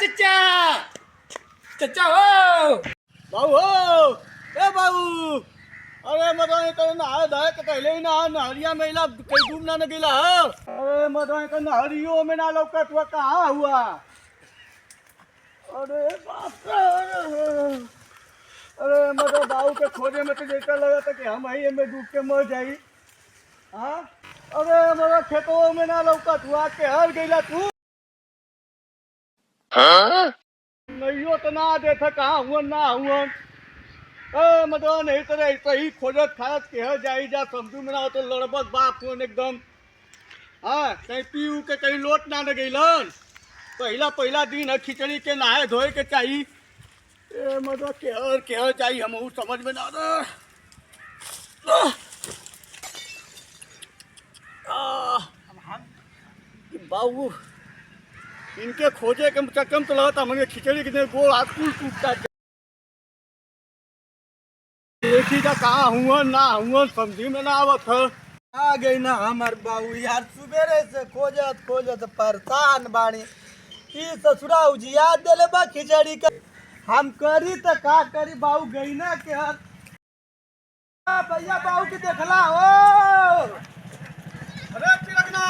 चचा चचा हो बाबू हो ए बाबू अरे मदन कर नहा धोए के कहले ना नहरिया में इला कहीं डूब ना गेला हो अरे मदन कर नहरियो में ना लौका तू कहाँ हुआ अरे बाप रे अरे मदन बाबू के खोजे में तो जैसा लगा था कि हम ही में डूब के मर जाई हाँ अरे मदन खेतों में ना लौका तू के हर गईला तू नहीं तो ना दे था कहाँ हुआ ना हुआ मतलब नहीं तो सही खोजत खात के जाई जा समझू में ना हो तो लड़बक बाप फोन एकदम हाँ कहीं पी के कहीं लोट ना न गईलन पहला दिन है खिचड़ी के नहाए धोए के चाहिए मतलब केहर चाहिए हम समझ में ना बाबू इनके खोजे के चक्कर तो लगा था मुझे खिचड़ी के गोल हाथ कुल टूटता देखी जा कहाँ हुआ ना हुआ समझी में ना आवत है आ गई ना हमार बाबू यार सुबेरे से खोजत खोजत परेशान बाड़ी ई ससुरा उजिया देले बा खिचड़ी का हम करी त का करी बाबू गई ना के हर भैया बाबू के देखला हो अरे चिरगना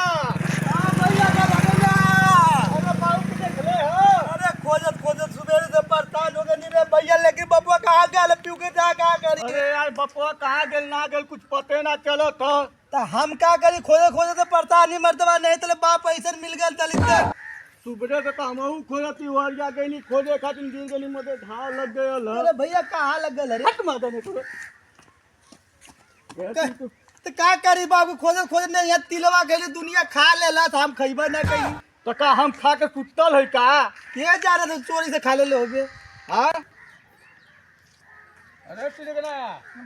भैया का भगला अरे बाबू के देखले हो अरे खोजत खोजत सुबेरे से परेशान हो गए नी रे भैया लेकिन बबुआ कहाँ गया पीऊ के जा का करी अरे यार बपुआ कहाँ गेल ना गेल कुछ पते ना चलो तो हम का करी खोजे खोजे तो परेशान नहीं मरतबा नहीं तो बाप पैसा मिल गया तली तक सुबह से तो हम खोजती वरिया गई खोजे खातिर दिन गली मध्य घाव लग गए अरे भैया कहाँ लग गए रे हट माता ने तो का करी बाबू खोजे खोजे नहीं यहाँ तिलवा गई दुनिया खा लेला तो हम खइबा ना कहीं तो का हम खा के सुतल है का के जा रहे थे चोरी से खा ले होगे हाँ अरे चिरगना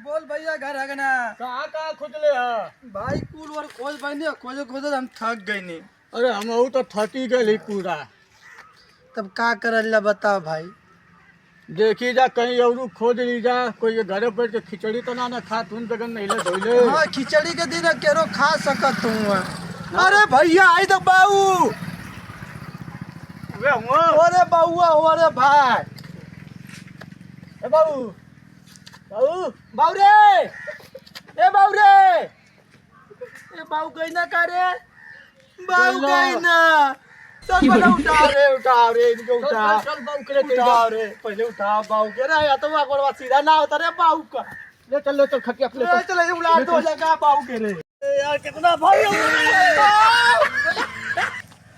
बोल भैया घर आ ना कहाँ कहाँ खोजले है भाई कुल और खोज बनी खोजे खोजे हम थक गई नहीं अरे हम तो थकी गए पूरा तब का करल बताओ भाई देखी जा कहीं और खोज ली जा कोई घरे बैठ के खिचड़ी तो ना खा तुम जगन नहीं ले धोले हाँ खिचड़ी के दिन केरो खा सकत हूँ अरे भैया आई तो बाबू अरे बाबुआ अरे भाई ए बाबू बाबू बाबू रे ए बाबू रे ए बाबू गई ना का रे बाबू गई ना चल बना उठा रे इनको उठा चल बाबू के उठा रे पहले उठा बाबू के रे या तो वाकोड़वा सीधा ना होता रे बाबू का ले चल खटिया ले ले चल उड़ा दो लगा बाबू के रे यार कितना भाई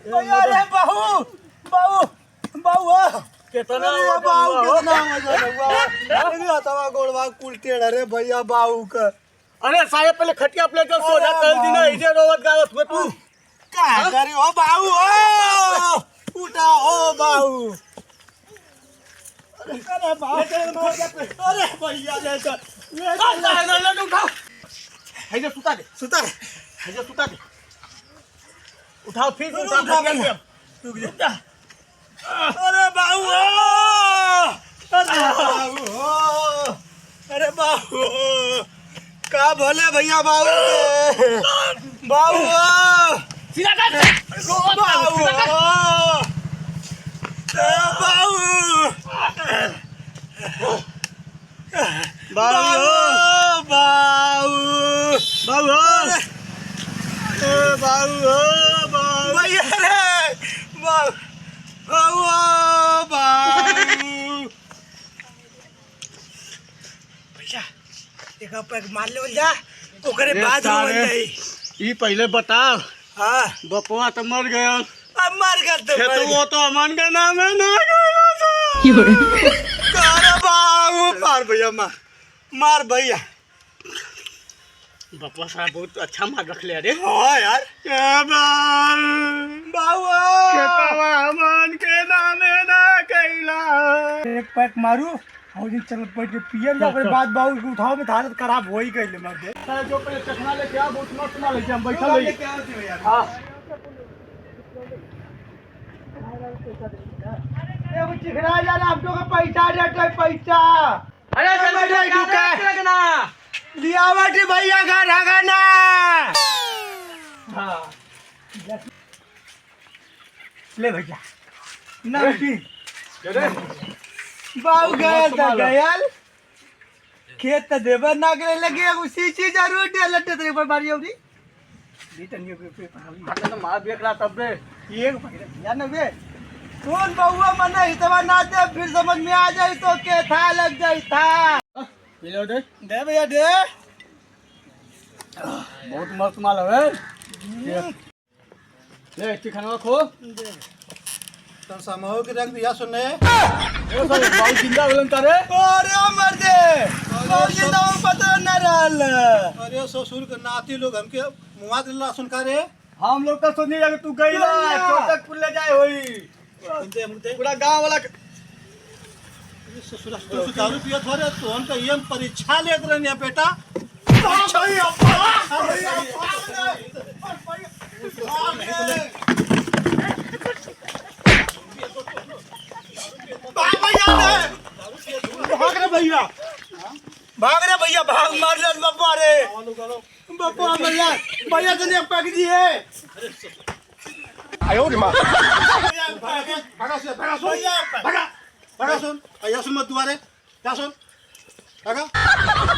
भैया रे बाबू बाबू बाबू कितना बाबू कितना मजा लगा अरे तवा गोड़वा कुल टेढ़ रे भैया बाबू का अरे साहेब पहले खटिया प्ले जो सोजा कर दिन इधर रोवत गावत हुए तू का करी ओ बाबू ओ उठा ओ बाबू अरे बाबू अरे भैया ले चल ले उठा हैजे सुता दे हैजे सुता दे उठाओ फिर उठा रुक जा अरे बाबू अरे बाबू का भले भैया बाबू बाबू सीधा कर बाबू बाबू बाबू बाबू बाबू भैया रे बाबू भैया देखा पैक मार ले जा ओकरे बाद हो जाई ई पहले बता हां बपुआ तो मर गया अब मर गया तो वो तो अमन के नाम है ना अरे बाबू मार भैया मार भैया बपुआ साहब बहुत अच्छा मार रख ले रे हाँ यार बाबू अमन के नाम है ना कैला एक पैक मारू और दिन चल बैठ के पियर जा फिर बाद बाबू को उठाओ में हालत खराब हो ही गई मर दे जो पहले चखना लेके आ बहुत मस्त ना लेके हम बैठा ले हां ए वो चिखरा जा रहा हम तो का पैसा देते पैसा अरे चल ना लिया बाटी भैया घर आगा ना हां ले भैया ना बाऊ गया था गयाल खेत तो देवर ना करे लगे उसी चीज जरूर दे लट्टे तेरे पर बारी होगी रिटर्न पे आता तो मार देख रहा तब रे ये यार ना बे कौन बहुआ मना हितवा ना दे फिर समझ में आ जाए तो के था लग जाए था ले दे दे भैया दे बहुत मस्त माल है ले इतनी खाना खो तो समूह के रख दिया सुनने ओ सर बाल जिंदा बोलन करे अरे मर दे बाऊ जी तो पता न रहल अरे ससुर के नाती लोग हमके मुआ दिला सुन का रे हम लोग तो सुनिए अगर तू गई ना चोटक पुल ले जाए होई पूरा गांव वाला ससुर तो दारू पिया थोड़े तो हम का ये परीक्षा लेत रहनी है बेटा भाग रे भैया भाग मार ले बप्पा रे बप्पा मर ले भैया तने पक दी है आयो रे मां भागा सुन भैया सुन मत दुआरे क्या सुन भागा